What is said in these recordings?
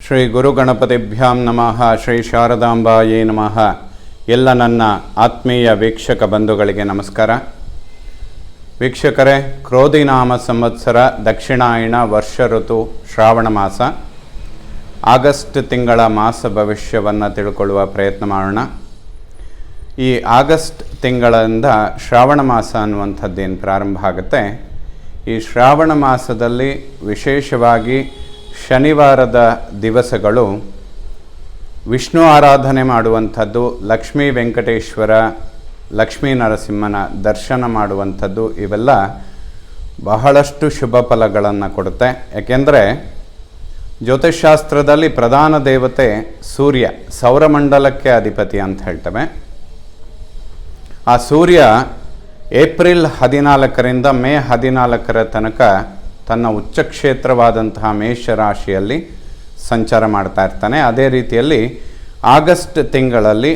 ಶ್ರೀ ಗುರುಗಣಪತಿಭ್ಯಾಂ ನಮಃ. ಶ್ರೀ ಶಾರದಾಂಬಾಯೇ ನಮಃ. ಎಲ್ಲ ನನ್ನ ಆತ್ಮೀಯ ವೀಕ್ಷಕ ಬಂಧುಗಳಿಗೆ ನಮಸ್ಕಾರ. ವೀಕ್ಷಕರೇ, ಕ್ರೋಧಿನಾಮ ಸಂವತ್ಸರ, ದಕ್ಷಿಣಾಯಣ, ವರ್ಷ ಋತು, ಶ್ರಾವಣ ಮಾಸ, ಆಗಸ್ಟ್ ತಿಂಗಳ ಮಾಸ ಭವಿಷ್ಯವನ್ನು ತಿಳ್ಕೊಳ್ಳುವ ಪ್ರಯತ್ನ ಮಾಡೋಣ. ಈ ಆಗಸ್ಟ್ ತಿಂಗಳಿಂದ ಶ್ರಾವಣ ಮಾಸ ಅನ್ನುವಂಥದ್ದೇನು ಪ್ರಾರಂಭ ಆಗುತ್ತೆ. ಈ ಶ್ರಾವಣ ಮಾಸದಲ್ಲಿ ವಿಶೇಷವಾಗಿ ಶನಿವಾರದ ದಿವಸಗಳು ವಿಷ್ಣು ಆರಾಧನೆ ಮಾಡುವಂಥದ್ದು, ಲಕ್ಷ್ಮೀ ವೆಂಕಟೇಶ್ವರ, ಲಕ್ಷ್ಮೀ ನರಸಿಂಹನ ದರ್ಶನ ಮಾಡುವಂಥದ್ದು, ಇವೆಲ್ಲ ಬಹಳಷ್ಟು ಶುಭ ಫಲಗಳನ್ನು ಕೊಡುತ್ತೆ. ಏಕೆಂದರೆ ಜ್ಯೋತಿಷ್ಶಾಸ್ತ್ರದಲ್ಲಿ ಪ್ರಧಾನ ದೇವತೆ ಸೂರ್ಯ, ಸೌರಮಂಡಲಕ್ಕೆ ಅಧಿಪತಿ ಅಂತ ಹೇಳ್ತೇವೆ. ಆ ಸೂರ್ಯ ಏಪ್ರಿಲ್ 14ರಿಂದ ಮೇ 14 ತನಕ ತನ್ನ ಉಚ್ಚಕ್ಷೇತ್ರವಾದಂತಹ ಮೇಷರಾಶಿಯಲ್ಲಿ ಸಂಚಾರ ಮಾಡ್ತಾ ಇರ್ತಾನೆ. ಅದೇ ರೀತಿಯಲ್ಲಿ ಆಗಸ್ಟ್ ತಿಂಗಳಲ್ಲಿ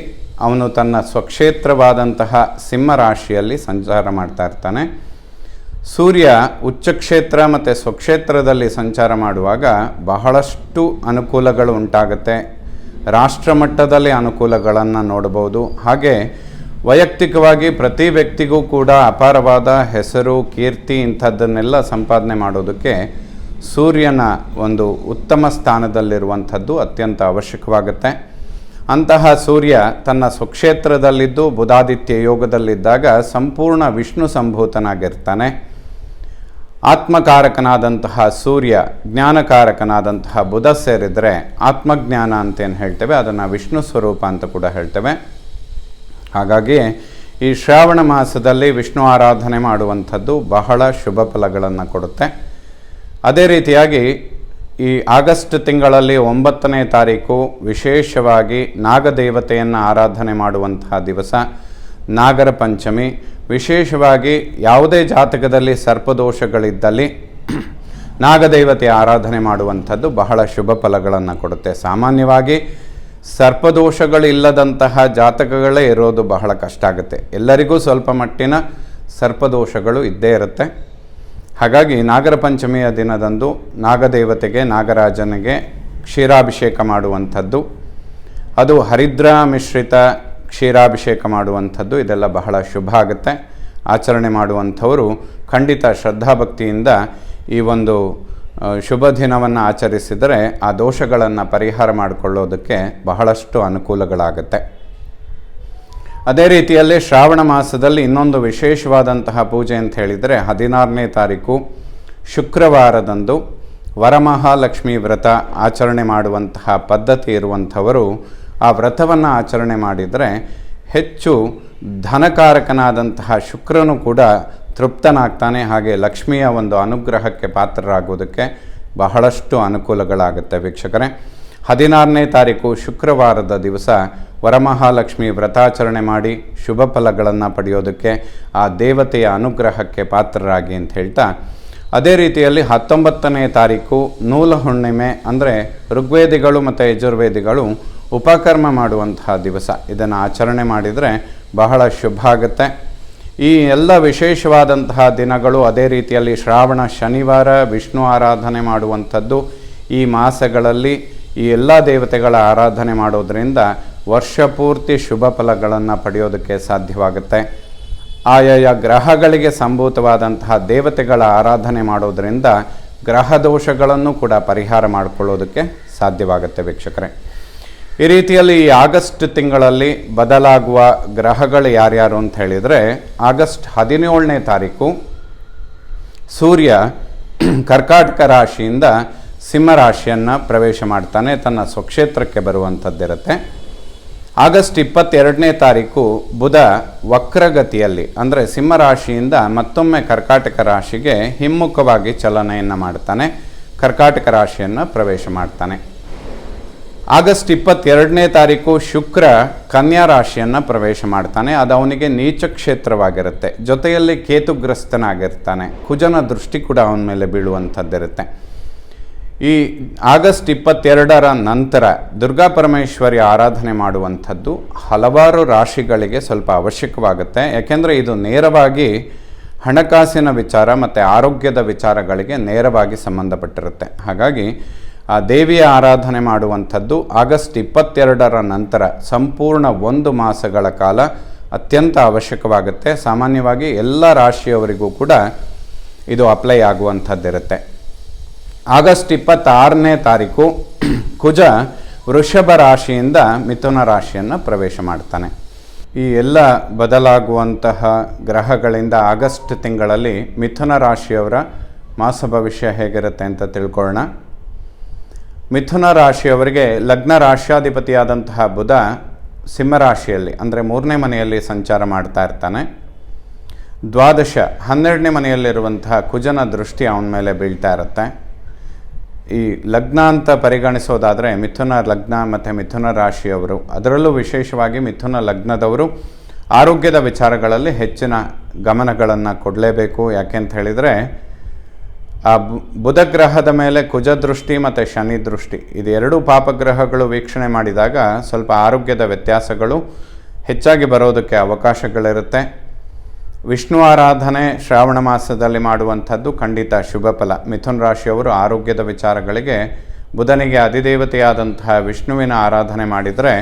ಅವನು ತನ್ನ ಸ್ವಕ್ಷೇತ್ರವಾದಂತಹ ಸಿಂಹರಾಶಿಯಲ್ಲಿ ಸಂಚಾರ ಮಾಡ್ತಾ ಇರ್ತಾನೆ. ಸೂರ್ಯ ಉಚ್ಚಕ್ಷೇತ್ರ ಮತ್ತು ಸ್ವಕ್ಷೇತ್ರದಲ್ಲಿ ಸಂಚಾರ ಮಾಡುವಾಗ ಬಹಳಷ್ಟು ಅನುಕೂಲಗಳು ಉಂಟಾಗುತ್ತೆ. ರಾಷ್ಟ್ರಮಟ್ಟದಲ್ಲಿ ಅನುಕೂಲಗಳನ್ನು ನೋಡಬಹುದು. ಹಾಗೆ ವೈಯಕ್ತಿಕವಾಗಿ ಪ್ರತಿ ವ್ಯಕ್ತಿಗೂ ಕೂಡ ಅಪಾರವಾದ ಹೆಸರು, ಕೀರ್ತಿ ಇಂಥದ್ದನ್ನೆಲ್ಲ ಸಂಪಾದನೆ ಮಾಡೋದಕ್ಕೆ ಸೂರ್ಯನ ಒಂದು ಉತ್ತಮ ಸ್ಥಾನದಲ್ಲಿರುವಂಥದ್ದು ಅತ್ಯಂತ ಅವಶ್ಯಕವಾಗುತ್ತೆ. ಅಂತಹ ಸೂರ್ಯ ತನ್ನ ಸ್ವಕ್ಷೇತ್ರದಲ್ಲಿದ್ದು ಬುಧಾದಿತ್ಯ ಯೋಗದಲ್ಲಿದ್ದಾಗ ಸಂಪೂರ್ಣ ವಿಷ್ಣು ಸಂಭೂತನಾಗಿರ್ತಾನೆ. ಆತ್ಮಕಾರಕನಾದಂತಹ ಸೂರ್ಯ ಜ್ಞಾನಕಾರಕನಾದಂತಹ ಬುಧ ಸೇರಿದರೆ ಆತ್ಮಜ್ಞಾನ ಅಂತೇನು ಹೇಳ್ತೇವೆ, ಅದನ್ನು ವಿಷ್ಣು ಸ್ವರೂಪ ಅಂತ ಕೂಡ ಹೇಳ್ತೇವೆ. ಹಾಗಾಗಿ ಈ ಶ್ರಾವಣ ಮಾಸದಲ್ಲಿ ವಿಷ್ಣು ಆರಾಧನೆ ಮಾಡುವಂಥದ್ದು ಬಹಳ ಶುಭ ಫಲಗಳನ್ನು ಕೊಡುತ್ತೆ. ಅದೇ ರೀತಿಯಾಗಿ ಈ ಆಗಸ್ಟ್ ತಿಂಗಳಲ್ಲಿ 9ನೇ ತಾರೀಕು ವಿಶೇಷವಾಗಿ ನಾಗದೇವತೆಯನ್ನು ಆರಾಧನೆ ಮಾಡುವಂತಹ ದಿವಸ, ನಾಗರ ಪಂಚಮಿ. ವಿಶೇಷವಾಗಿ ಯಾವುದೇ ಜಾತಕದಲ್ಲಿ ಸರ್ಪದೋಷಗಳಿದ್ದಲ್ಲಿ ನಾಗದೇವತೆಯ ಆರಾಧನೆ ಮಾಡುವಂಥದ್ದು ಬಹಳ ಶುಭ ಫಲಗಳನ್ನು ಕೊಡುತ್ತೆ. ಸಾಮಾನ್ಯವಾಗಿ ಸರ್ಪದೋಷಗಳಿಲ್ಲದಂತಹ ಜಾತಕಗಳೇ ಇರೋದು ಬಹಳ ಕಷ್ಟ ಆಗುತ್ತೆ. ಎಲ್ಲರಿಗೂ ಸ್ವಲ್ಪ ಮಟ್ಟಿನ ಸರ್ಪದೋಷಗಳು ಇದ್ದೇ ಇರುತ್ತೆ. ಹಾಗಾಗಿ ನಾಗರ ಪಂಚಮಿಯ ದಿನದಂದು ನಾಗದೇವತೆಗೆ, ನಾಗರಾಜನಿಗೆ ಕ್ಷೀರಾಭಿಷೇಕ ಮಾಡುವಂಥದ್ದು, ಅದು ಹರಿದ್ರ ಮಿಶ್ರಿತ ಕ್ಷೀರಾಭಿಷೇಕ ಮಾಡುವಂಥದ್ದು, ಇದೆಲ್ಲ ಬಹಳ ಶುಭ ಆಗುತ್ತೆ. ಆಚರಣೆ ಮಾಡುವಂಥವರು ಖಂಡಿತ ಶ್ರದ್ಧಾಭಕ್ತಿಯಿಂದ ಈ ಒಂದು ಶುಭ ದಿನವನ್ನು ಆಚರಿಸಿದರೆ ಆ ದೋಷಗಳನ್ನು ಪರಿಹಾರ ಮಾಡಿಕೊಳ್ಳೋದಕ್ಕೆ ಬಹಳಷ್ಟು ಅನುಕೂಲಗಳಾಗುತ್ತೆ. ಅದೇ ರೀತಿಯಲ್ಲಿ ಶ್ರಾವಣ ಮಾಸದಲ್ಲಿ ಇನ್ನೊಂದು ವಿಶೇಷವಾದಂತಹ ಪೂಜೆ ಅಂತ ಹೇಳಿದರೆ 16ನೇ ತಾರೀಕು ಶುಕ್ರವಾರದಂದು ವರಮಹಾಲಕ್ಷ್ಮಿ ವ್ರತ ಆಚರಣೆ ಮಾಡುವಂತಹ ಪದ್ಧತಿ ಇರುವಂಥವರು ಆ ವ್ರತವನ್ನು ಆಚರಣೆ ಮಾಡಿದರೆ ಹೆಚ್ಚು ಧನಕಾರಕನಾದಂತಹ ಶುಕ್ರನು ಕೂಡ ತೃಪ್ತನಾಗ್ತಾನೆ. ಹಾಗೆ ಲಕ್ಷ್ಮಿಯ ಒಂದು ಅನುಗ್ರಹಕ್ಕೆ ಪಾತ್ರರಾಗುವುದಕ್ಕೆ ಬಹಳಷ್ಟು ಅನುಕೂಲಗಳಾಗುತ್ತೆ. ವೀಕ್ಷಕರೇ, 16ನೇ ತಾರೀಕು ಶುಕ್ರವಾರದ ದಿವಸ ವರಮಹಾಲಕ್ಷ್ಮಿ ವ್ರತಾಚರಣೆ ಮಾಡಿ ಶುಭ ಫಲಗಳನ್ನು ಪಡೆಯೋದಕ್ಕೆ, ಆ ದೇವತೆಯ ಅನುಗ್ರಹಕ್ಕೆ ಪಾತ್ರರಾಗಿ ಅಂತ ಹೇಳ್ತಾ, ಅದೇ ರೀತಿಯಲ್ಲಿ 19ನೇ ತಾರೀಕು ನೂಲ ಹುಣ್ಣಿಮೆ, ಅಂದರೆ ಋಗ್ವೇದಿಗಳು ಮತ್ತು ಯಜುರ್ವೇದಿಗಳು ಉಪಕರ್ಮ ಮಾಡುವಂತಹ ದಿವಸ. ಇದನ್ನು ಆಚರಣೆ ಮಾಡಿದರೆ ಬಹಳ ಶುಭ ಆಗುತ್ತೆ. ಈ ಎಲ್ಲ ವಿಶೇಷವಾದಂತಹ ದಿನಗಳು, ಅದೇ ರೀತಿಯಲ್ಲಿ ಶ್ರಾವಣ ಶನಿವಾರ ವಿಷ್ಣು ಆರಾಧನೆ ಮಾಡುವಂಥದ್ದು, ಈ ಮಾಸಗಳಲ್ಲಿ ಈ ಎಲ್ಲ ದೇವತೆಗಳ ಆರಾಧನೆ ಮಾಡೋದರಿಂದ ವರ್ಷ ಪೂರ್ತಿ ಶುಭ ಫಲಗಳನ್ನು ಪಡೆಯೋದಕ್ಕೆ ಸಾಧ್ಯವಾಗುತ್ತೆ. ಆಯಾಯ ಗ್ರಹಗಳಿಗೆ ಸಂಭೂತವಾದಂತಹ ದೇವತೆಗಳ ಆರಾಧನೆ ಮಾಡೋದರಿಂದ ಗ್ರಹ ದೋಷಗಳನ್ನು ಕೂಡ ಪರಿಹಾರ ಮಾಡಿಕೊಳ್ಳೋದಕ್ಕೆ ಸಾಧ್ಯವಾಗುತ್ತೆ. ವೀಕ್ಷಕರೇ, ಈ ರೀತಿಯಲ್ಲಿ ಈ ಆಗಸ್ಟ್ ತಿಂಗಳಲ್ಲಿ ಬದಲಾಗುವ ಗ್ರಹಗಳು ಯಾರ್ಯಾರು ಅಂತ ಹೇಳಿದರೆ, ಆಗಸ್ಟ್ 17ನೇ ತಾರೀಕು ಸೂರ್ಯ ಕರ್ಕಾಟಕ ರಾಶಿಯಿಂದ ಸಿಂಹರಾಶಿಯನ್ನು ಪ್ರವೇಶ ಮಾಡ್ತಾನೆ, ತನ್ನ ಸ್ವಕ್ಷೇತ್ರಕ್ಕೆ ಬರುವಂಥದ್ದಿರುತ್ತೆ. ಆಗಸ್ಟ್ 22ನೇ ತಾರೀಕು ಬುಧ ವಕ್ರಗತಿಯಲ್ಲಿ, ಅಂದರೆ ಸಿಂಹರಾಶಿಯಿಂದ ಮತ್ತೊಮ್ಮೆ ಕರ್ಕಾಟಕ ರಾಶಿಗೆ ಹಿಮ್ಮುಖವಾಗಿ ಚಲನೆಯನ್ನು ಮಾಡ್ತಾನೆ, ಕರ್ಕಾಟಕ ರಾಶಿಯನ್ನು ಪ್ರವೇಶ ಮಾಡ್ತಾನೆ. ಆಗಸ್ಟ್ 22ನೇ ತಾರೀಕು ಶುಕ್ರ ಕನ್ಯಾ ರಾಶಿಯನ್ನು ಪ್ರವೇಶ ಮಾಡ್ತಾನೆ. ಅದು ಅವನಿಗೆ ನೀಚ ಕ್ಷೇತ್ರವಾಗಿರುತ್ತೆ. ಜೊತೆಯಲ್ಲಿ ಕೇತುಗ್ರಸ್ತನಾಗಿರ್ತಾನೆ. ಕುಜನ ದೃಷ್ಟಿ ಕೂಡ ಅವನ ಮೇಲೆ ಬೀಳುವಂಥದ್ದಿರುತ್ತೆ. ಈ ಆಗಸ್ಟ್ 22ರ ನಂತರ ದುರ್ಗಾ ಪರಮೇಶ್ವರಿ ಆರಾಧನೆ ಮಾಡುವಂಥದ್ದು ಹಲವಾರು ರಾಶಿಗಳಿಗೆ ಸ್ವಲ್ಪ ಅವಶ್ಯಕವಾಗುತ್ತೆ. ಯಾಕೆಂದರೆ ಇದು ನೇರವಾಗಿ ಹಣಕಾಸಿನ ವಿಚಾರ ಮತ್ತು ಆರೋಗ್ಯದ ವಿಚಾರಗಳಿಗೆ ನೇರವಾಗಿ ಸಂಬಂಧಪಟ್ಟಿರುತ್ತೆ. ಹಾಗಾಗಿ ಆ ದೇವಿಯ ಆರಾಧನೆ ಮಾಡುವಂಥದ್ದು ಆಗಸ್ಟ್ 22ರ ನಂತರ ಸಂಪೂರ್ಣ 1 ಮಾಸಗಳ ಕಾಲ ಅತ್ಯಂತ ಅವಶ್ಯಕವಾಗುತ್ತೆ. ಸಾಮಾನ್ಯವಾಗಿ ಎಲ್ಲ ರಾಶಿಯವರಿಗೂ ಕೂಡ ಇದು ಅಪ್ಲೈ ಆಗುವಂಥದ್ದಿರುತ್ತೆ. ಆಗಸ್ಟ್ 26ನೇ ತಾರೀಕು ಕುಜ ವೃಷಭ ರಾಶಿಯಿಂದ ಮಿಥುನ ರಾಶಿಯನ್ನು ಪ್ರವೇಶ ಮಾಡ್ತಾನೆ. ಈ ಎಲ್ಲ ಬದಲಾಗುವಂತಹ ಗ್ರಹಗಳಿಂದ ಆಗಸ್ಟ್ ತಿಂಗಳಲ್ಲಿ ಮಿಥುನ ರಾಶಿಯವರ ಮಾಸ ಭವಿಷ್ಯ ಹೇಗಿರುತ್ತೆ ಅಂತ ತಿಳ್ಕೊಳ್ಳೋಣ. ಮಿಥುನ ರಾಶಿಯವರಿಗೆ ಲಗ್ನ ರಾಶ್ಯಾಧಿಪತಿಯಾದಂತಹ ಬುಧ ಸಿಂಹರಾಶಿಯಲ್ಲಿ ಅಂದರೆ 3ನೇ ಮನೆಯಲ್ಲಿ ಸಂಚಾರ ಮಾಡ್ತಾ ಇರ್ತಾನೆ. ದ್ವಾದಶ 12ನೇ ಮನೆಯಲ್ಲಿರುವಂತಹ ಕುಜನ ದೃಷ್ಟಿ ಅವನ ಮೇಲೆ ಬೀಳ್ತಾ ಇರುತ್ತೆ. ಈ ಲಗ್ನ ಅಂತ ಪರಿಗಣಿಸೋದಾದರೆ ಮಿಥುನ ಲಗ್ನ ಮತ್ತು ಮಿಥುನ ರಾಶಿಯವರು, ಅದರಲ್ಲೂ ವಿಶೇಷವಾಗಿ ಮಿಥುನ ಲಗ್ನದವರು ಆರೋಗ್ಯದ ವಿಚಾರಗಳಲ್ಲಿ ಹೆಚ್ಚಿನ ಗಮನಗಳನ್ನು ಕೊಡಲೇಬೇಕು. ಯಾಕೆಂತ ಹೇಳಿದರೆ ಆ ಬುಧ ಗ್ರಹದ ಮೇಲೆ ಕುಜ ದೃಷ್ಟಿ ಮತ್ತು ಶನಿ ದೃಷ್ಟಿ ಇದೆರಡೂ ಪಾಪಗ್ರಹಗಳು ವೀಕ್ಷಣೆ ಮಾಡಿದಾಗ ಸ್ವಲ್ಪ ಆರೋಗ್ಯದ ವ್ಯತ್ಯಾಸಗಳು ಹೆಚ್ಚಾಗಿ ಬರೋದಕ್ಕೆ ಅವಕಾಶಗಳಿರುತ್ತೆ. ವಿಷ್ಣು ಆರಾಧನೆ ಶ್ರಾವಣ ಮಾಸದಲ್ಲಿ ಮಾಡುವಂಥದ್ದು ಖಂಡಿತ ಶುಭ ಫಲ. ಮಿಥುನ ರಾಶಿಯವರು ಆರೋಗ್ಯದ ವಿಚಾರಗಳಿಗೆ ಬುಧನಿಗೆ ಅಧಿದೇವತೆಯಾದಂತಹ ವಿಷ್ಣುವಿನ ಆರಾಧನೆ ಮಾಡಿದರೆ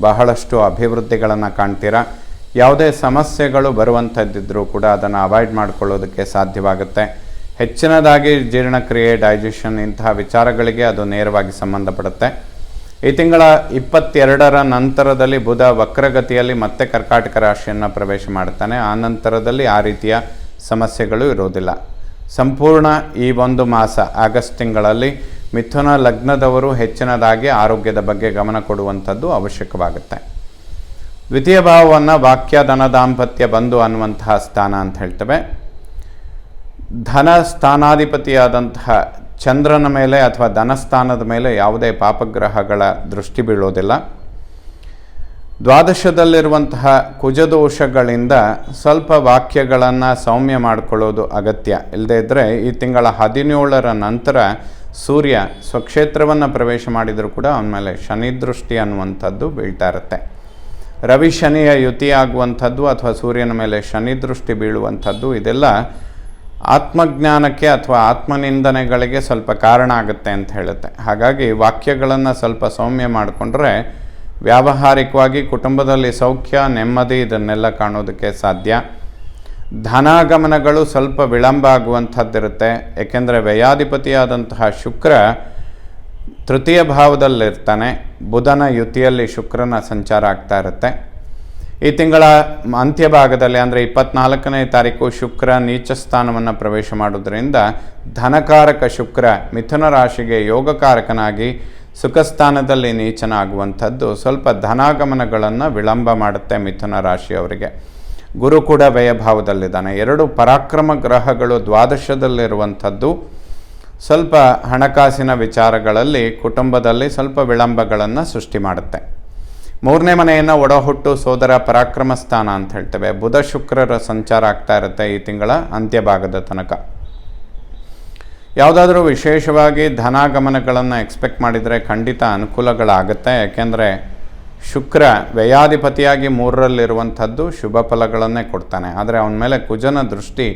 ಬಹಳಷ್ಟು ಅಭಿವೃದ್ಧಿಗಳನ್ನು ಕಾಣ್ತೀರಾ. ಯಾವುದೇ ಸಮಸ್ಯೆಗಳು ಬರುವಂಥದ್ದಿದ್ದರೂ ಕೂಡ ಅದನ್ನು ಅವಾಯ್ಡ್ ಮಾಡಿಕೊಳ್ಳೋದಕ್ಕೆ ಸಾಧ್ಯವಾಗುತ್ತೆ. ಹೆಚ್ಚಿನದಾಗಿ ಜೀರ್ಣಕ್ರಿಯೆ, ಡೈಜೆಷನ್ ಇಂತಹ ವಿಚಾರಗಳಿಗೆ ಅದು ನೇರವಾಗಿ ಸಂಬಂಧಪಡುತ್ತೆ. ಈ ತಿಂಗಳ 22ರ ನಂತರದಲ್ಲಿ ಬುಧ ವಕ್ರಗತಿಯಲ್ಲಿ ಮತ್ತೆ ಕರ್ಕಾಟಕ ರಾಶಿಯನ್ನು ಪ್ರವೇಶ ಮಾಡ್ತಾನೆ. ಆ ನಂತರದಲ್ಲಿ ಆ ರೀತಿಯ ಸಮಸ್ಯೆಗಳು ಇರೋದಿಲ್ಲ. ಸಂಪೂರ್ಣ ಈ 1 ಮಾಸ ಆಗಸ್ಟ್ ತಿಂಗಳಲ್ಲಿ ಮಿಥುನ ಲಗ್ನದವರು ಹೆಚ್ಚಿನದಾಗಿ ಆರೋಗ್ಯದ ಬಗ್ಗೆ ಗಮನ ಕೊಡುವಂಥದ್ದು ಅವಶ್ಯಕವಾಗುತ್ತೆ. ದ್ವಿತೀಯ ಭಾವವನ್ನು ವಾಕ್ಯ, ಧನ, ದಾಂಪತ್ಯ, ಬಂಧು ಅನ್ನುವಂತಹ ಸ್ಥಾನ ಅಂತ ಹೇಳ್ತೇವೆ. ಧನ ಸ್ಥಾನಾಧಿಪತಿಯಾದಂತಹ ಚಂದ್ರನ ಮೇಲೆ ಅಥವಾ ಧನಸ್ಥಾನದ ಮೇಲೆ ಯಾವುದೇ ಪಾಪಗ್ರಹಗಳ ದೃಷ್ಟಿ ಬೀಳೋದಿಲ್ಲ. ದ್ವಾದಶದಲ್ಲಿರುವಂತಹ ಕುಜದೋಷಗಳಿಂದ ಸ್ವಲ್ಪ ವಾಕ್ಯಗಳನ್ನು ಸೌಮ್ಯ ಮಾಡಿಕೊಳ್ಳೋದು ಅಗತ್ಯ. ಇಲ್ಲದೇ ಇದ್ದರೆ ಈ ತಿಂಗಳ 17ರ ನಂತರ ಸೂರ್ಯ ಸ್ವಕ್ಷೇತ್ರವನ್ನು ಪ್ರವೇಶ ಮಾಡಿದರೂ ಕೂಡ ಅವನ ಮೇಲೆ ಶನಿ ದೃಷ್ಟಿ ಅನ್ನುವಂಥದ್ದು ಬೀಳ್ತಾ ಇರುತ್ತೆ. ರವಿ ಶನಿಯ ಯುತಿಯಾಗುವಂಥದ್ದು ಅಥವಾ ಸೂರ್ಯನ ಮೇಲೆ ಶನಿ ದೃಷ್ಟಿ ಬೀಳುವಂಥದ್ದು ಇದೆಲ್ಲ ಆತ್ಮಜ್ಞಾನಕ್ಕೆ ಅಥವಾ ಆತ್ಮನಿಂದನೆಗಳಿಗೆ ಸ್ವಲ್ಪ ಕಾರಣ ಆಗುತ್ತೆ ಅಂತ ಹೇಳುತ್ತೆ. ಹಾಗಾಗಿ ವಾಕ್ಯಗಳನ್ನು ಸ್ವಲ್ಪ ಸೌಮ್ಯ ಮಾಡಿಕೊಂಡ್ರೆ ವ್ಯಾವಹಾರಿಕವಾಗಿ ಕುಟುಂಬದಲ್ಲಿ ಸೌಖ್ಯ, ನೆಮ್ಮದಿ ಇದನ್ನೆಲ್ಲ ಕಾಣೋದಕ್ಕೆ ಸಾಧ್ಯ. ಧನಾಗಮನಗಳು ಸ್ವಲ್ಪ ವಿಳಂಬ ಆಗುವಂಥದ್ದಿರುತ್ತೆ. ಏಕೆಂದರೆ ವ್ಯಯಾಧಿಪತಿಯಾದಂತಹ ಶುಕ್ರ ತೃತೀಯ ಭಾವದಲ್ಲಿರ್ತಾನೆ. ಬುಧನ ಯುತಿಯಲ್ಲಿ ಶುಕ್ರನ ಸಂಚಾರ ಆಗ್ತಾ ಇರುತ್ತೆ. ಈ ತಿಂಗಳ ಅಂತ್ಯಭಾಗದಲ್ಲಿ ಅಂದರೆ 24ನೇ ತಾರೀಕು ಶುಕ್ರ ನೀಚ ಸ್ಥಾನವನ್ನು ಪ್ರವೇಶ ಮಾಡೋದ್ರಿಂದ ಧನಕಾರಕ ಶುಕ್ರ ಮಿಥುನ ರಾಶಿಗೆ ಯೋಗಕಾರಕನಾಗಿ ಸುಖಸ್ಥಾನದಲ್ಲಿ ನೀಚನಾಗುವಂಥದ್ದು ಸ್ವಲ್ಪ ಧನಾಗಮನಗಳನ್ನು ವಿಳಂಬ ಮಾಡುತ್ತೆ ಮಿಥುನ ರಾಶಿಯವರಿಗೆ. ಗುರು ಕೂಡ ವ್ಯಯಭಾವದಲ್ಲಿದ್ದಾನೆ. 2 ಪರಾಕ್ರಮ ಗ್ರಹಗಳು ದ್ವಾದಶದಲ್ಲಿರುವಂಥದ್ದು ಸ್ವಲ್ಪ ಹಣಕಾಸಿನ ವಿಚಾರಗಳಲ್ಲಿ ಕುಟುಂಬದಲ್ಲಿ ಸ್ವಲ್ಪ ವಿಳಂಬಗಳನ್ನು ಸೃಷ್ಟಿ ಮಾಡುತ್ತೆ. 3ನೇ ಮನೆಯನ್ನು ಒಡಹುಟ್ಟು ಸೋದರ ಪರಾಕ್ರಮ ಸ್ಥಾನ ಅಂತ ಹೇಳ್ತೇವೆ. ಬುಧ ಶುಕ್ರರ ಸಂಚಾರ ಆಗ್ತಾ ಇರುತ್ತೆ ಈ ತಿಂಗಳ ಅಂತ್ಯಭಾಗದ ತನಕ. ಯಾವುದಾದ್ರೂ ವಿಶೇಷವಾಗಿ ಧನಾಗಮನಗಳನ್ನು ಎಕ್ಸ್ಪೆಕ್ಟ್ ಮಾಡಿದರೆ ಖಂಡಿತ ಅನುಕೂಲಗಳಾಗುತ್ತೆ. ಯಾಕೆಂದರೆ ಶುಕ್ರ ವ್ಯಯಾಧಿಪತಿಯಾಗಿ 3ರಲ್ಲಿರುವಂಥದ್ದು ಶುಭ ಫಲಗಳನ್ನೇ ಕೊಡ್ತಾನೆ. ಆದರೆ ಅವನ ಮೇಲೆ ಕುಜನ ದೃಷ್ಟಿ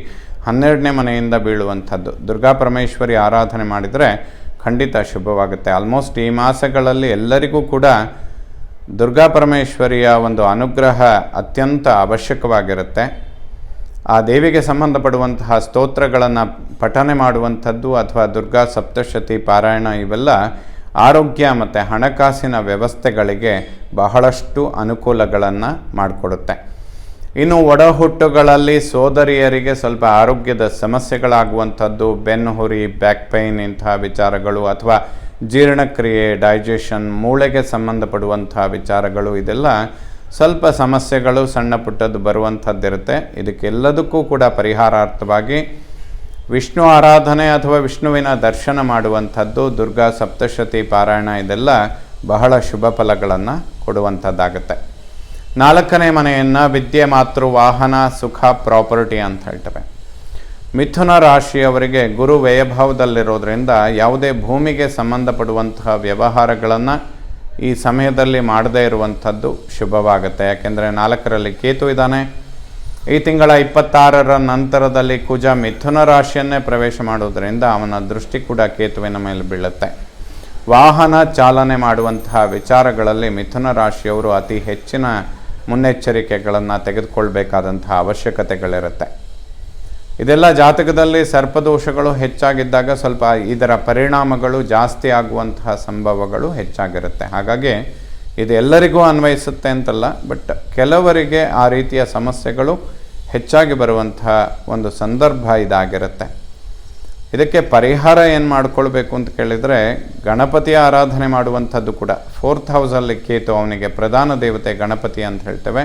12ನೇ ಮನೆಯಿಂದ ಬೀಳುವಂಥದ್ದು. ದುರ್ಗಾ ಪರಮೇಶ್ವರಿ ಆರಾಧನೆ ಮಾಡಿದರೆ ಖಂಡಿತ ಶುಭವಾಗುತ್ತೆ. ಆಲ್ಮೋಸ್ಟ್ ಈ ಮಾಸಗಳಲ್ಲಿ ಎಲ್ಲರಿಗೂ ಕೂಡ ದುರ್ಗಾ ಪರಮೇಶ್ವರಿಯ ಒಂದು ಅನುಗ್ರಹ ಅತ್ಯಂತ ಅವಶ್ಯಕವಾಗಿರುತ್ತೆ. ಆ ದೇವಿಗೆ ಸಂಬಂಧಪಡುವಂತಹ ಸ್ತೋತ್ರಗಳನ್ನು ಪಠನೆ ಮಾಡುವಂಥದ್ದು ಅಥವಾ ದುರ್ಗಾ ಸಪ್ತಶತಿ ಪಾರಾಯಣ ಇವೆಲ್ಲ ಆರೋಗ್ಯ ಮತ್ತು ಹಣಕಾಸಿನ ವ್ಯವಸ್ಥೆಗಳಿಗೆ ಬಹಳಷ್ಟು ಅನುಕೂಲಗಳನ್ನು ಮಾಡಿಕೊಡುತ್ತೆ. ಇನ್ನು ಒಡಹುಟ್ಟುಗಳಲ್ಲಿ ಸೋದರಿಯರಿಗೆ ಸ್ವಲ್ಪ ಆರೋಗ್ಯದ ಸಮಸ್ಯೆಗಳಾಗುವಂಥದ್ದು, ಬೆನ್ನು ಹುರಿ, ಬ್ಯಾಕ್ ಪೈನ್ ಇಂತಹ ವಿಚಾರಗಳು ಅಥವಾ ಜೀರ್ಣಕ್ರಿಯೆ, ಡೈಜೆಷನ್, ಮೂಳೆಗೆ ಸಂಬಂಧಪಡುವಂಥ ವಿಚಾರಗಳು ಇದೆಲ್ಲ ಸ್ವಲ್ಪ ಸಮಸ್ಯೆಗಳು ಸಣ್ಣ ಪುಟ್ಟದ್ದು ಬರುವಂಥದ್ದಿರುತ್ತೆ. ಇದಕ್ಕೆಲ್ಲದಕ್ಕೂ ಕೂಡ ಪರಿಹಾರಾರ್ಥವಾಗಿ ವಿಷ್ಣು ಆರಾಧನೆ ಅಥವಾ ವಿಷ್ಣುವಿನ ದರ್ಶನ ಮಾಡುವಂಥದ್ದು, ದುರ್ಗಾ ಸಪ್ತಶತಿ ಪಾರಾಯಣ ಇದೆಲ್ಲ ಬಹಳ ಶುಭ ಫಲಗಳನ್ನು ಕೊಡುವಂಥದ್ದಾಗುತ್ತೆ. 4ನೇ ಮನೆಯನ್ನು ವಿದ್ಯೆ, ಮಾತೃ, ವಾಹನ, ಸುಖ, ಪ್ರಾಪರ್ಟಿ ಅಂತ ಹೇಳ್ತೇವೆ. ಮಿಥುನ ರಾಶಿಯವರಿಗೆ ಗುರು ವ್ಯಯಭಾವದಲ್ಲಿರೋದ್ರಿಂದ ಯಾವುದೇ ಭೂಮಿಗೆ ಸಂಬಂಧಪಡುವಂತಹ ವ್ಯವಹಾರಗಳನ್ನು ಈ ಸಮಯದಲ್ಲಿ ಮಾಡದೇ ಇರುವಂಥದ್ದು ಶುಭವಾಗುತ್ತೆ. ಯಾಕೆಂದರೆ 4ರಲ್ಲಿ ಕೇತು ಇದ್ದಾನೆ. ಈ ತಿಂಗಳ 26ರ ನಂತರದಲ್ಲಿ ಕುಜ ಮಿಥುನ ರಾಶಿಯನ್ನೇ ಪ್ರವೇಶ ಮಾಡೋದ್ರಿಂದ ಅವನ ದೃಷ್ಟಿ ಕೂಡ ಕೇತುವಿನ ಮೇಲೆ ಬೀಳುತ್ತೆ. ವಾಹನ ಚಾಲನೆ ಮಾಡುವಂತಹ ವಿಚಾರಗಳಲ್ಲಿ ಮಿಥುನ ರಾಶಿಯವರು ಅತಿ ಹೆಚ್ಚಿನ ಮುನ್ನೆಚ್ಚರಿಕೆಗಳನ್ನು ತೆಗೆದುಕೊಳ್ಬೇಕಾದಂತಹ ಅವಶ್ಯಕತೆಗಳಿರುತ್ತೆ. ಇದೆಲ್ಲ ಜಾತಕದಲ್ಲಿ ಸರ್ಪದೋಷಗಳು ಹೆಚ್ಚಾಗಿದ್ದಾಗ ಸ್ವಲ್ಪ ಇದರ ಪರಿಣಾಮಗಳು ಜಾಸ್ತಿ ಆಗುವಂತಹ ಸಂಭವಗಳು ಹೆಚ್ಚಾಗಿರುತ್ತೆ. ಹಾಗಾಗಿ ಇದು ಎಲ್ಲರಿಗೂ ಅನ್ವಯಿಸುತ್ತೆ ಅಂತಲ್ಲ, ಬಟ್ ಕೆಲವರಿಗೆ ಆ ರೀತಿಯ ಸಮಸ್ಯೆಗಳು ಹೆಚ್ಚಾಗಿ ಬರುವಂತಹ ಒಂದು ಸಂದರ್ಭ ಇದಾಗಿರುತ್ತೆ. ಇದಕ್ಕೆ ಪರಿಹಾರ ಏನು ಮಾಡ್ಕೊಳ್ಬೇಕು ಅಂತ ಕೇಳಿದರೆ, ಗಣಪತಿಯ ಆರಾಧನೆ ಮಾಡುವಂಥದ್ದು ಕೂಡ. 4th ಹೌಸಲ್ಲಿ ಕೇತು, ಅವನಿಗೆ ಪ್ರಧಾನ ದೇವತೆ ಗಣಪತಿ ಅಂತ ಹೇಳ್ತೇವೆ.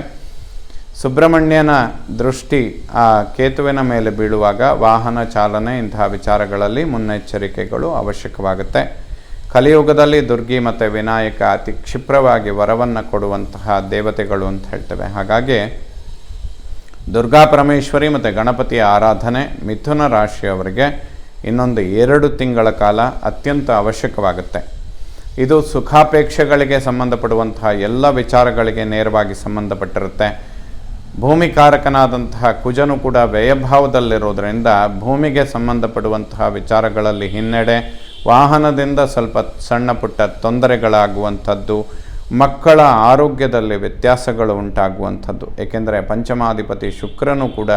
ಸುಬ್ರಹ್ಮಣ್ಯನ ದೃಷ್ಟಿ ಆ ಕೇತುವಿನ ಮೇಲೆ ಬೀಳುವಾಗ ವಾಹನ ಚಾಲನೆ ಇಂತಹ ವಿಚಾರಗಳಲ್ಲಿ ಮುನ್ನೆಚ್ಚರಿಕೆಗಳು ಅವಶ್ಯಕವಾಗುತ್ತೆ. ಕಲಿಯುಗದಲ್ಲಿ ದುರ್ಗಿ ಮತ್ತು ವಿನಾಯಕ ಅತಿ ಕ್ಷಿಪ್ರವಾಗಿ ವರವನ್ನು ಕೊಡುವಂತಹ ದೇವತೆಗಳು ಅಂತ ಹೇಳ್ತೇವೆ. ಹಾಗಾಗಿ ದುರ್ಗಾ ಪರಮೇಶ್ವರಿ ಮತ್ತು ಗಣಪತಿಯ ಆರಾಧನೆ ಮಿಥುನ ರಾಶಿಯವರಿಗೆ ಇನ್ನೊಂದು 2 ತಿಂಗಳ ಕಾಲ ಅತ್ಯಂತ ಅವಶ್ಯಕವಾಗುತ್ತೆ. ಇದು ಸುಖಾಪೇಕ್ಷೆಗಳಿಗೆ ಸಂಬಂಧಪಡುವಂತಹ ಎಲ್ಲ ವಿಚಾರಗಳಿಗೆ ನೇರವಾಗಿ ಸಂಬಂಧಪಟ್ಟಿರುತ್ತೆ. ಭೂಮಿಕಾರಕನಾದಂತಹ ಕುಜನು ಕೂಡ ವ್ಯಯಭಾವದಲ್ಲಿರೋದರಿಂದ ಭೂಮಿಗೆ ಸಂಬಂಧಪಡುವಂತಹ ವಿಚಾರಗಳಲ್ಲಿ ಹಿನ್ನಡೆ, ವಾಹನದಿಂದ ಸ್ವಲ್ಪ ಸಣ್ಣ ಪುಟ್ಟ ತೊಂದರೆಗಳಾಗುವಂಥದ್ದು, ಮಕ್ಕಳ ಆರೋಗ್ಯದಲ್ಲಿ ವ್ಯತ್ಯಾಸಗಳು ಉಂಟಾಗುವಂಥದ್ದು. ಏಕೆಂದರೆ ಪಂಚಮಾಧಿಪತಿ ಶುಕ್ರನು ಕೂಡ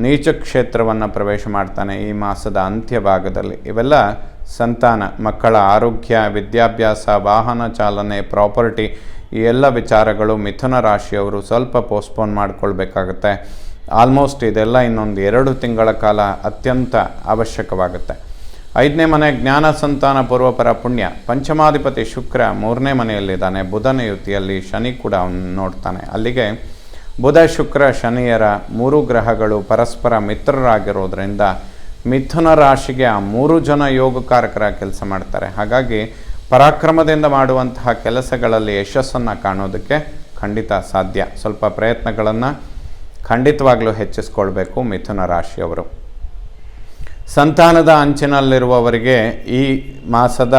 ನೀಚ ಕ್ಷೇತ್ರವನ್ನು ಪ್ರವೇಶ ಮಾಡ್ತಾನೆ ಈ ಮಾಸದ ಅಂತ್ಯ ಭಾಗದಲ್ಲಿ. ಇವೆಲ್ಲ ಸಂತಾನ, ಮಕ್ಕಳ ಆರೋಗ್ಯ, ವಿದ್ಯಾಭ್ಯಾಸ, ವಾಹನ ಚಾಲನೆ, ಪ್ರಾಪರ್ಟಿ, ಈ ಎಲ್ಲ ವಿಚಾರಗಳು ಮಿಥುನ ರಾಶಿಯವರು ಸ್ವಲ್ಪ ಪೋಸ್ಟ್ಪೋನ್ ಮಾಡಿಕೊಳ್ಬೇಕಾಗತ್ತೆ. ಆಲ್ಮೋಸ್ಟ್ ಇದೆಲ್ಲ ಇನ್ನೊಂದು 2 ತಿಂಗಳ ಕಾಲ ಅತ್ಯಂತ ಅವಶ್ಯಕವಾಗುತ್ತೆ. 5ನೇ ಮನೆ ಜ್ಞಾನ, ಸಂತಾನ, ಪೂರ್ವಪರ ಪುಣ್ಯ. ಪಂಚಮಾಧಿಪತಿ ಶುಕ್ರ 3ನೇ ಮನೆಯಲ್ಲಿದ್ದಾನೆ. ಬುಧನ ಯುತಿಯಲ್ಲಿ ಶನಿ ಕೂಡ ಅವನು ನೋಡ್ತಾನೆ. ಅಲ್ಲಿಗೆ ಬುಧ, ಶುಕ್ರ, ಶನಿಯರ 3 ಗ್ರಹಗಳು ಪರಸ್ಪರ ಮಿತ್ರರಾಗಿರೋದ್ರಿಂದ ಮಿಥುನ ರಾಶಿಗೆ ಆ 3 ಜನ ಯೋಗಕಾರಕರ ಕೆಲಸ ಮಾಡ್ತಾರೆ. ಹಾಗಾಗಿ ಪರಾಕ್ರಮದಿಂದ ಮಾಡುವಂತಹ ಕೆಲಸಗಳಲ್ಲಿ ಯಶಸ್ಸನ್ನು ಕಾಣೋದಕ್ಕೆ ಖಂಡಿತ ಸಾಧ್ಯ. ಸ್ವಲ್ಪ ಪ್ರಯತ್ನಗಳನ್ನು ಖಂಡಿತವಾಗಲೂ ಹೆಚ್ಚಿಸ್ಕೊಳ್ಬೇಕು ಮಿಥುನ ರಾಶಿಯವರು. ಸಂತಾನದ ಅಂಚಿನಲ್ಲಿರುವವರಿಗೆ ಈ ಮಾಸದ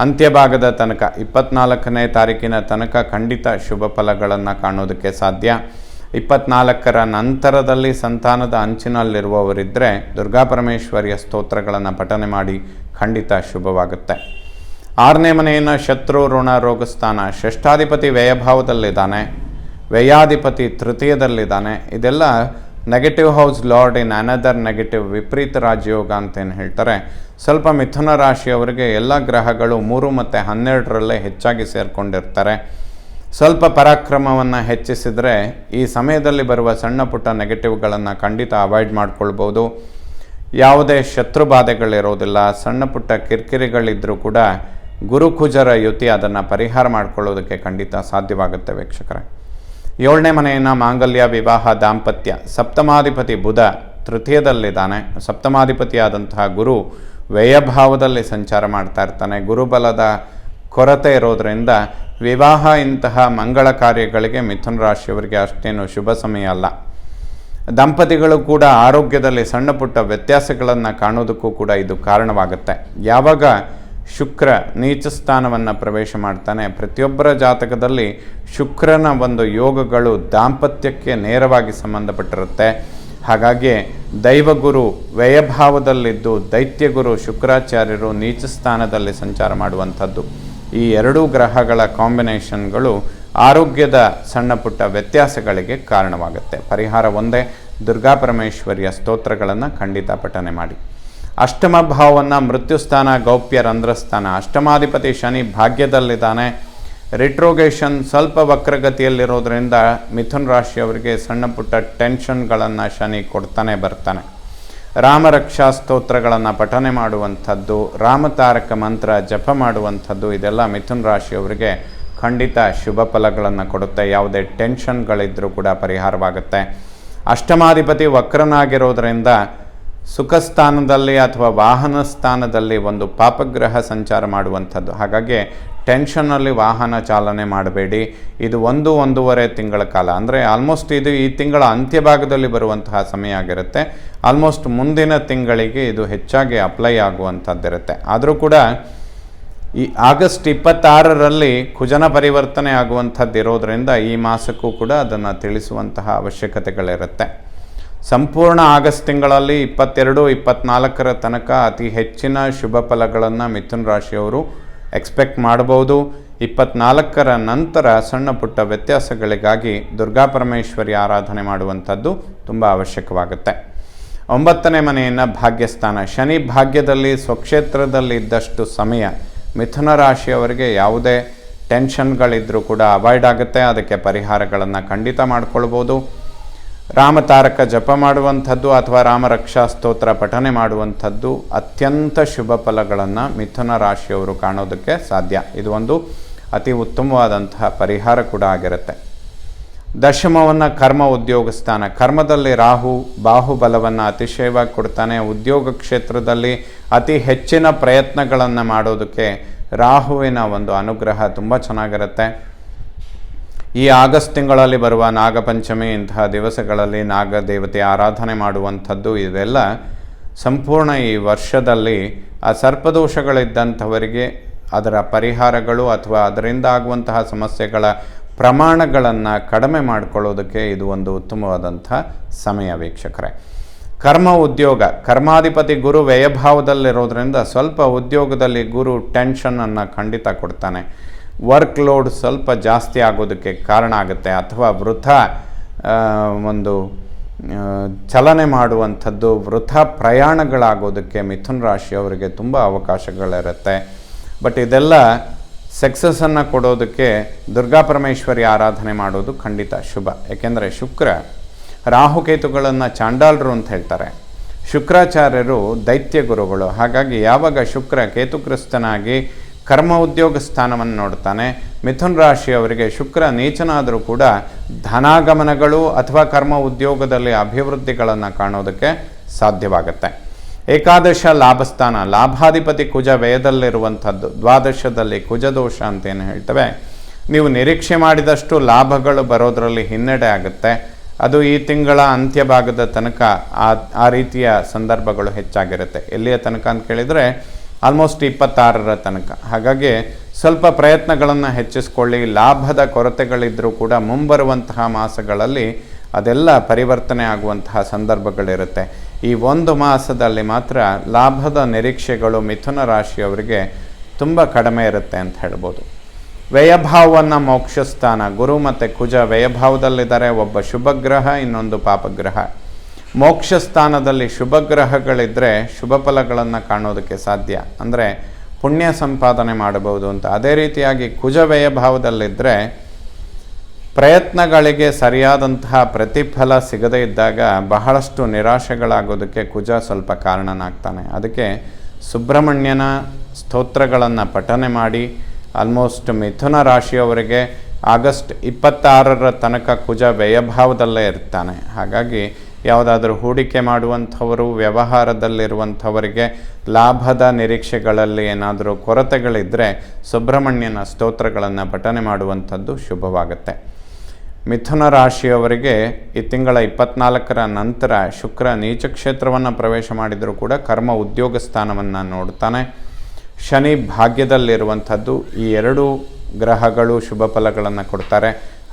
ಅಂತ್ಯಭಾಗದ ತನಕ 24ನೇ ತಾರೀಕಿನ ತನಕ ಖಂಡಿತ ಶುಭ ಫಲಗಳನ್ನು ಕಾಣೋದಕ್ಕೆ ಸಾಧ್ಯ. 24ರ ನಂತರದಲ್ಲಿ ಸಂತಾನದ ಅಂಚಿನಲ್ಲಿರುವವರಿದ್ದರೆ ದುರ್ಗಾ ಪರಮೇಶ್ವರಿಯ ಸ್ತೋತ್ರಗಳನ್ನು ಪಠನೆ ಮಾಡಿ ಖಂಡಿತ ಶುಭವಾಗುತ್ತೆ. 6ನೇ ಮನೆಯನ್ನು ಶತ್ರು, ಋಣ, ರೋಗಸ್ಥಾನ. ಷಷ್ಠಾಧಿಪತಿ ವ್ಯಯಭಾವದಲ್ಲಿದ್ದಾನೆ, ವ್ಯಯಾಧಿಪತಿ ತೃತೀಯದಲ್ಲಿದ್ದಾನೆ. ಇದೆಲ್ಲ negative house lord in another negative, ವಿಪರೀತ ರಾಜಯೋಗ ಅಂತೇನು ಹೇಳ್ತಾರೆ. ಸ್ವಲ್ಪ ಮಿಥುನ ರಾಶಿಯವರಿಗೆ ಎಲ್ಲ ಗ್ರಹಗಳು 3 ಮತ್ತು 12ರಲ್ಲೇ ಹೆಚ್ಚಾಗಿ ಸೇರಿಕೊಂಡಿರ್ತಾರೆ. ಸ್ವಲ್ಪ ಪರಾಕ್ರಮವನ್ನು ಹೆಚ್ಚಿಸಿದರೆ ಈ ಸಮಯದಲ್ಲಿ ಬರುವ ಸಣ್ಣ ಪುಟ್ಟ ನೆಗೆಟಿವ್ಗಳನ್ನು ಖಂಡಿತ ಅವಾಯ್ಡ್ ಮಾಡ್ಕೊಳ್ಬೋದು. ಯಾವುದೇ ಶತ್ರು ಬಾಧೆಗಳಿರೋದಿಲ್ಲ. ಸಣ್ಣ ಪುಟ್ಟ ಕಿರಿಕಿರಿಗಳಿದ್ದರೂ ಕೂಡ ಗುರುಕುಜರ ಯುತಿ ಅದನ್ನು ಪರಿಹಾರ ಮಾಡಿಕೊಳ್ಳೋದಕ್ಕೆ ಖಂಡಿತ ಸಾಧ್ಯವಾಗುತ್ತೆ ವೀಕ್ಷಕರೇ. 7ನೇ ಮನೆಯನ್ನು ಮಾಂಗಲ್ಯ, ವಿವಾಹ, ದಾಂಪತ್ಯ. ಸಪ್ತಮಾಧಿಪತಿ ಬುಧ ತೃತೀಯದಲ್ಲಿದ್ದಾನೆ. ಸಪ್ತಮಾಧಿಪತಿಯಾದಂತಹ ಗುರು ವ್ಯಯಭಾವದಲ್ಲಿ ಸಂಚಾರ ಮಾಡ್ತಾ ಇರ್ತಾನೆ. ಗುರುಬಲದ ಕೊರತೆ ಇರೋದರಿಂದ ವಿವಾಹ ಇಂತಹ ಮಂಗಳ ಕಾರ್ಯಗಳಿಗೆ ಮಿಥುನ ರಾಶಿಯವರಿಗೆ ಅಷ್ಟೇನು ಶುಭ ಸಮಯ ಅಲ್ಲ. ದಂಪತಿಗಳು ಕೂಡ ಆರೋಗ್ಯದಲ್ಲಿ ಸಣ್ಣ ಪುಟ್ಟ ವ್ಯತ್ಯಾಸಗಳನ್ನು ಕಾಣೋದಕ್ಕೂ ಕೂಡ ಇದು ಕಾರಣವಾಗುತ್ತೆ. ಯಾವಾಗ ಶುಕ್ರ ನೀಚ ಸ್ಥಾನವನ್ನು ಪ್ರವೇಶ ಮಾಡ್ತಾನೆ, ಪ್ರತಿಯೊಬ್ಬರ ಜಾತಕದಲ್ಲಿ ಶುಕ್ರನ ಒಂದು ಯೋಗಗಳು ದಾಂಪತ್ಯಕ್ಕೆ ನೇರವಾಗಿ ಸಂಬಂಧಪಟ್ಟಿರುತ್ತೆ. ಹಾಗಾಗಿ ದೈವಗುರು ವ್ಯಯಭಾವದಲ್ಲಿದ್ದು ದೈತ್ಯಗುರು ಶುಕ್ರಾಚಾರ್ಯರು ನೀಚ ಸ್ಥಾನದಲ್ಲಿ ಸಂಚಾರ ಮಾಡುವಂಥದ್ದು. ಈ 2 ಗ್ರಹಗಳ ಕಾಂಬಿನೇಷನ್ಗಳು ಆರೋಗ್ಯದ ಸಣ್ಣ ಪುಟ್ಟ ವ್ಯತ್ಯಾಸಗಳಿಗೆ ಕಾರಣವಾಗುತ್ತೆ. ಪರಿಹಾರ ಒಂದೇ, ದುರ್ಗಾ ಪರಮೇಶ್ವರಿಯ ಸ್ತೋತ್ರಗಳನ್ನು ಖಂಡಿತ ಪಠನೆ ಮಾಡಿ. ಅಷ್ಟಮ ಭಾವವನ್ನು ಮೃತ್ಯುಸ್ಥಾನ, ಗೌಪ್ಯ, ರಂಧ್ರಸ್ಥಾನ. ಅಷ್ಟಮಾಧಿಪತಿ ಶನಿ ಭಾಗ್ಯದಲ್ಲಿದ್ದಾನೆ. ರಿಟ್ರೋಗೇಷನ್ ಸ್ವಲ್ಪ ವಕ್ರಗತಿಯಲ್ಲಿರೋದ್ರಿಂದ ಮಿಥುನ ರಾಶಿಯವರಿಗೆ ಸಣ್ಣ ಪುಟ್ಟ ಟೆನ್ಷನ್ಗಳನ್ನು ಶನಿ ಕೊಡ್ತಾನೆ ಬರ್ತಾನೆ. ರಾಮರಕ್ಷಾ ಸ್ತೋತ್ರಗಳನ್ನು ಪಠನೆ ಮಾಡುವಂಥದ್ದು, ರಾಮತಾರಕ ಮಂತ್ರ ಜಪ ಮಾಡುವಂಥದ್ದು, ಇದೆಲ್ಲ ಮಿಥುನ ರಾಶಿಯವರಿಗೆ ಖಂಡಿತ ಶುಭ ಫಲಗಳನ್ನು ಕೊಡುತ್ತೆ. ಯಾವುದೇ ಟೆನ್ಷನ್ಗಳಿದ್ದರೂ ಕೂಡ ಪರಿಹಾರವಾಗುತ್ತೆ. ಅಷ್ಟಮಾಧಿಪತಿ ವಕ್ರನಾಗಿರೋದರಿಂದ ಸುಖ ಸ್ಥಾನದಲ್ಲಿ ಅಥವಾ ವಾಹನ ಸ್ಥಾನದಲ್ಲಿ ಒಂದು ಪಾಪಗ್ರಹ ಸಂಚಾರ ಮಾಡುವಂಥದ್ದು. ಹಾಗಾಗಿ ಟೆನ್ಷನ್ನಲ್ಲಿ ವಾಹನ ಚಾಲನೆ ಮಾಡಬೇಡಿ. ಇದು 1-1.5 ತಿಂಗಳ ಕಾಲ, ಅಂದರೆ ಆಲ್ಮೋಸ್ಟ್ ಇದು ಈ ತಿಂಗಳ ಅಂತ್ಯಭಾಗದಲ್ಲಿ ಬರುವಂತಹ ಸಮಯ ಆಗಿರುತ್ತೆ. ಆಲ್ಮೋಸ್ಟ್ ಮುಂದಿನ ತಿಂಗಳಿಗೆ ಇದು ಹೆಚ್ಚಾಗಿ ಅಪ್ಲೈ ಆಗುವಂಥದ್ದಿರುತ್ತೆ. ಆದರೂ ಕೂಡ ಈ ಆಗಸ್ಟ್ 26ರಲ್ಲಿ ಕುಜನ ಪರಿವರ್ತನೆ ಆಗುವಂಥದ್ದು ಇರೋದರಿಂದ ಈ ಮಾಸಕ್ಕೂ ಕೂಡ ಅದನ್ನು ತಿಳಿಸುವಂತಹ ಅವಶ್ಯಕತೆಗಳಿರುತ್ತೆ. ಸಂಪೂರ್ಣ ಆಗಸ್ಟ್ ತಿಂಗಳಲ್ಲಿ 22-24 ತನಕ ಅತಿ ಹೆಚ್ಚಿನ ಶುಭ ಫಲಗಳನ್ನು ಮಿಥುನ ರಾಶಿಯವರು ಎಕ್ಸ್ಪೆಕ್ಟ್ ಮಾಡಬಹುದು. 24ರ ನಂತರ ಸಣ್ಣ ಪುಟ್ಟ ವ್ಯತ್ಯಾಸಗಳಿಗಾಗಿ ದುರ್ಗಾ ಪರಮೇಶ್ವರಿ ಆರಾಧನೆ ಮಾಡುವಂಥದ್ದು ತುಂಬ ಅವಶ್ಯಕವಾಗುತ್ತೆ. 9ನೇ ಮನೆಯನ್ನು ಭಾಗ್ಯಸ್ಥಾನ. ಶನಿ ಭಾಗ್ಯದಲ್ಲಿ ಸ್ವಕ್ಷೇತ್ರದಲ್ಲಿ ಇದ್ದಷ್ಟು ಸಮಯ ಮಿಥುನ ರಾಶಿಯವರಿಗೆ ಯಾವುದೇ ಟೆನ್ಷನ್ಗಳಿದ್ರೂ ಕೂಡ ಅವಾಯ್ಡ್ ಆಗುತ್ತೆ. ಅದಕ್ಕೆ ಪರಿಹಾರಗಳನ್ನು ಖಂಡಿತ ಮಾಡ್ಕೊಳ್ಬೋದು. ರಾಮತಾರಕ ಜಪ ಮಾಡುವಂಥದ್ದು ಅಥವಾ ರಾಮರಕ್ಷಾ ಸ್ತೋತ್ರ ಪಠನೆ ಮಾಡುವಂಥದ್ದು ಅತ್ಯಂತ ಶುಭ ಫಲಗಳನ್ನು ಮಿಥುನ ರಾಶಿಯವರು ಕಾಣೋದಕ್ಕೆ ಸಾಧ್ಯ. ಇದು ಒಂದು ಅತಿ ಉತ್ತಮವಾದಂತಹ ಪರಿಹಾರ ಕೂಡ ಆಗಿರುತ್ತೆ. ದಶಮವನ್ನು ಕರ್ಮ ಉದ್ಯೋಗ ಸ್ಥಾನ. ಕರ್ಮದಲ್ಲಿ ರಾಹು ಬಾಹುಬಲವನ್ನು ಅತಿಶಯವಾಗಿ ಕೊಡ್ತಾನೆ. ಉದ್ಯೋಗ ಕ್ಷೇತ್ರದಲ್ಲಿ ಅತಿ ಹೆಚ್ಚಿನ ಪ್ರಯತ್ನಗಳನ್ನು ಮಾಡೋದಕ್ಕೆ ರಾಹುವಿನ ಒಂದು ಅನುಗ್ರಹ ತುಂಬ ಚೆನ್ನಾಗಿರುತ್ತೆ. ಈ ಆಗಸ್ಟ್ ತಿಂಗಳಲ್ಲಿ ಬರುವ ನಾಗಪಂಚಮಿ ಇಂತಹ ದಿವಸಗಳಲ್ಲಿ ನಾಗದೇವತೆ ಆರಾಧನೆ ಮಾಡುವಂಥದ್ದು ಇದೆಲ್ಲ ಸಂಪೂರ್ಣ ಈ ವರ್ಷದಲ್ಲಿ ಆ ಸರ್ಪದೋಷಗಳಿದ್ದಂಥವರಿಗೆ ಅದರ ಪರಿಹಾರಗಳು ಅಥವಾ ಅದರಿಂದ ಆಗುವಂತಹ ಸಮಸ್ಯೆಗಳ ಪ್ರಮಾಣಗಳನ್ನು ಕಡಿಮೆ ಮಾಡಿಕೊಳ್ಳೋದಕ್ಕೆ ಇದು ಒಂದು ಉತ್ತಮವಾದಂಥ ಸಮಯ ವೀಕ್ಷಕರೇ. ಕರ್ಮ ಉದ್ಯೋಗ. ಕರ್ಮಾಧಿಪತಿ ಗುರು ವ್ಯಯಭಾವದಲ್ಲಿರೋದ್ರಿಂದ ಸ್ವಲ್ಪ ಉದ್ಯೋಗದಲ್ಲಿ ಗುರು ಟೆನ್ಷನನ್ನು ಖಂಡಿತ ಕೊಡ್ತಾನೆ. ವರ್ಕ್ ಲೋಡ್ ಸ್ವಲ್ಪ ಜಾಸ್ತಿ ಆಗೋದಕ್ಕೆ ಕಾರಣ ಆಗುತ್ತೆ. ಅಥವಾ ವೃಥಾ ಒಂದು ಚಲನೆ ಮಾಡುವಂಥದ್ದು, ವೃಥಾ ಪ್ರಯಾಣಗಳಾಗೋದಕ್ಕೆ ಮಿಥುನ ರಾಶಿಯವರಿಗೆ ತುಂಬ ಅವಕಾಶಗಳಿರುತ್ತೆ. ಬಟ್ ಇದೆಲ್ಲ ಸಕ್ಸಸ್ಸನ್ನು ಕೊಡೋದಕ್ಕೆ ದುರ್ಗಾ ಪರಮೇಶ್ವರಿ ಆರಾಧನೆ ಮಾಡೋದು ಖಂಡಿತ ಶುಭ. ಏಕೆಂದರೆ ಶುಕ್ರ ರಾಹುಕೇತುಗಳನ್ನು ಚಾಂಡಾಲರು ಅಂತ ಹೇಳ್ತಾರೆ. ಶುಕ್ರಾಚಾರ್ಯರು ದೈತ್ಯ ಗುರುಗಳು. ಹಾಗಾಗಿ ಯಾವಾಗ ಶುಕ್ರ ಕೇತುಗ್ರಸ್ತನಾಗಿ ಕರ್ಮ ಉದ್ಯೋಗ ಸ್ಥಾನವನ್ನು ನೋಡ್ತಾನೆ, ಮಿಥುನ ರಾಶಿಯವರಿಗೆ ಶುಕ್ರ ನೀಚನಾದರೂ ಕೂಡ ಧನಾಗಮನಗಳು ಅಥವಾ ಕರ್ಮ ಉದ್ಯೋಗದಲ್ಲಿ ಅಭಿವೃದ್ಧಿಗಳನ್ನು ಕಾಣೋದಕ್ಕೆ ಸಾಧ್ಯವಾಗುತ್ತೆ. ಏಕಾದಶ ಲಾಭಸ್ಥಾನ. ಲಾಭಾಧಿಪತಿ ಕುಜ ವ್ಯಯದಲ್ಲಿರುವಂಥದ್ದು. ದ್ವಾದಶದಲ್ಲಿ ಕುಜದೋಷ ಅಂತೇನು ಹೇಳ್ತೇವೆ. ನೀವು ನಿರೀಕ್ಷೆ ಮಾಡಿದಷ್ಟು ಲಾಭಗಳು ಬರೋದರಲ್ಲಿ ಹಿನ್ನಡೆ ಆಗುತ್ತೆ. ಅದು ಈ ತಿಂಗಳ ಅಂತ್ಯಭಾಗದ ತನಕ ಆ ರೀತಿಯ ಸಂದರ್ಭಗಳು ಹೆಚ್ಚಾಗಿರುತ್ತೆ. ಎಲ್ಲಿಯ ತನಕ ಅಂತ ಕೇಳಿದರೆ ಆಲ್ಮೋಸ್ಟ್ 26ರ ತನಕ. ಹಾಗಾಗಿ ಸ್ವಲ್ಪ ಪ್ರಯತ್ನಗಳನ್ನು ಹೆಚ್ಚಿಸ್ಕೊಳ್ಳಿ. ಲಾಭದ ಕೊರತೆಗಳಿದ್ದರೂ ಕೂಡ ಮುಂಬರುವಂತಹ ಮಾಸಗಳಲ್ಲಿ ಅದೆಲ್ಲ ಪರಿವರ್ತನೆ ಆಗುವಂತಹ ಸಂದರ್ಭಗಳಿರುತ್ತೆ. ಈ ಒಂದು ಮಾಸದಲ್ಲಿ ಮಾತ್ರ ಲಾಭದ ನಿರೀಕ್ಷೆಗಳು ಮಿಥುನ ರಾಶಿಯವರಿಗೆ ತುಂಬ ಕಡಿಮೆ ಇರುತ್ತೆ ಅಂತ ಹೇಳ್ಬೋದು. ವ್ಯಯಭಾವವನ್ನು ಮೋಕ್ಷಸ್ಥಾನ. ಗುರು ಮತ್ತು ಕುಜ ವ್ಯಯಭಾವದಲ್ಲಿದ್ದಾರೆ. ಒಬ್ಬ ಶುಭಗ್ರಹ, ಇನ್ನೊಂದು ಪಾಪಗ್ರಹ. ಮೋಕ್ಷ ಸ್ಥಾನದಲ್ಲಿ ಶುಭ ಗ್ರಹಗಳಿದ್ದರೆ ಶುಭ ಫಲಗಳನ್ನು ಕಾಣೋದಕ್ಕೆ ಸಾಧ್ಯ, ಅಂದರೆ ಪುಣ್ಯ ಸಂಪಾದನೆ ಮಾಡಬಹುದು ಅಂತ. ಅದೇ ರೀತಿಯಾಗಿ ಕುಜ ವ್ಯಯಭಾವದಲ್ಲಿದ್ದರೆ ಪ್ರಯತ್ನಗಳಿಗೆ ಸರಿಯಾದಂತಹ ಪ್ರತಿಫಲ ಸಿಗದೇ ಇದ್ದಾಗ ಬಹಳಷ್ಟು ನಿರಾಶೆಗಳಾಗೋದಕ್ಕೆ ಕುಜ ಸ್ವಲ್ಪ ಕಾರಣನಾಗ್ತಾನೆ. ಅದಕ್ಕೆ ಸುಬ್ರಹ್ಮಣ್ಯನ ಸ್ತೋತ್ರಗಳನ್ನು ಪಠನೆ ಮಾಡಿ. ಆಲ್ಮೋಸ್ಟ್ ಮಿಥುನ ರಾಶಿಯವರಿಗೆ ಆಗಸ್ಟ್ 26ರ ತನಕ ಕುಜ ವ್ಯಯಭಾವದಲ್ಲೇ ಇರ್ತಾನೆ. ಹಾಗಾಗಿ ಯಾವುದಾದ್ರೂ ಹೂಡಿಕೆ ಮಾಡುವಂಥವರು, ವ್ಯವಹಾರದಲ್ಲಿರುವಂಥವರಿಗೆ ಲಾಭದ ನಿರೀಕ್ಷೆಗಳಲ್ಲಿ ಏನಾದರೂ ಕೊರತೆಗಳಿದ್ದರೆ ಸುಬ್ರಹ್ಮಣ್ಯನ ಸ್ತೋತ್ರಗಳನ್ನು ಪಠನೆ ಮಾಡುವಂಥದ್ದು ಶುಭವಾಗುತ್ತೆ. ಮಿಥುನ ರಾಶಿಯವರಿಗೆ ಈ ತಿಂಗಳ 24ರ ನಂತರ ಶುಕ್ರ ನೀಚ ಕ್ಷೇತ್ರವನ್ನು ಪ್ರವೇಶ ಮಾಡಿದರೂ ಕೂಡ ಕರ್ಮ ಉದ್ಯೋಗ ಸ್ಥಾನವನ್ನು ನೋಡ್ತಾನೆ. ಶನಿ ಭಾಗ್ಯದಲ್ಲಿರುವಂಥದ್ದು. ಈ ಎರಡೂ ಗ್ರಹಗಳು ಶುಭ ಫಲಗಳನ್ನು ಕೊಡ್ತಾರೆ.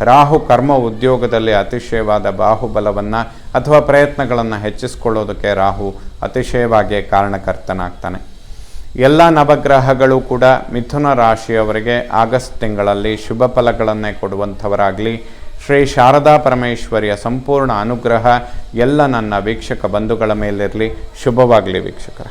ರಾಹು ಕರ್ಮ ಉದ್ಯೋಗದಲ್ಲಿ ಅತಿಶಯವಾದ ಬಾಹುಬಲವನ್ನು ಅಥವಾ ಪ್ರಯತ್ನಗಳನ್ನು ಹೆಚ್ಚಿಸಿಕೊಳ್ಳೋದಕ್ಕೆ ರಾಹು ಅತಿಶಯವಾಗಿ ಕಾರಣಕರ್ತನಾಗ್ತಾನೆ. ಎಲ್ಲ ನವಗ್ರಹಗಳು ಕೂಡ ಮಿಥುನ ರಾಶಿಯವರಿಗೆ ಆಗಸ್ಟ್ ತಿಂಗಳಲ್ಲಿ ಶುಭ ಫಲಗಳನ್ನೇ ಕೊಡುವಂಥವರಾಗಲಿ. ಶ್ರೀ ಶಾರದಾ ಪರಮೇಶ್ವರಿಯ ಸಂಪೂರ್ಣ ಅನುಗ್ರಹ ಎಲ್ಲ ನನ್ನ ವೀಕ್ಷಕ ಬಂಧುಗಳ ಮೇಲಿರಲಿ. ಶುಭವಾಗಲಿ ವೀಕ್ಷಕರ.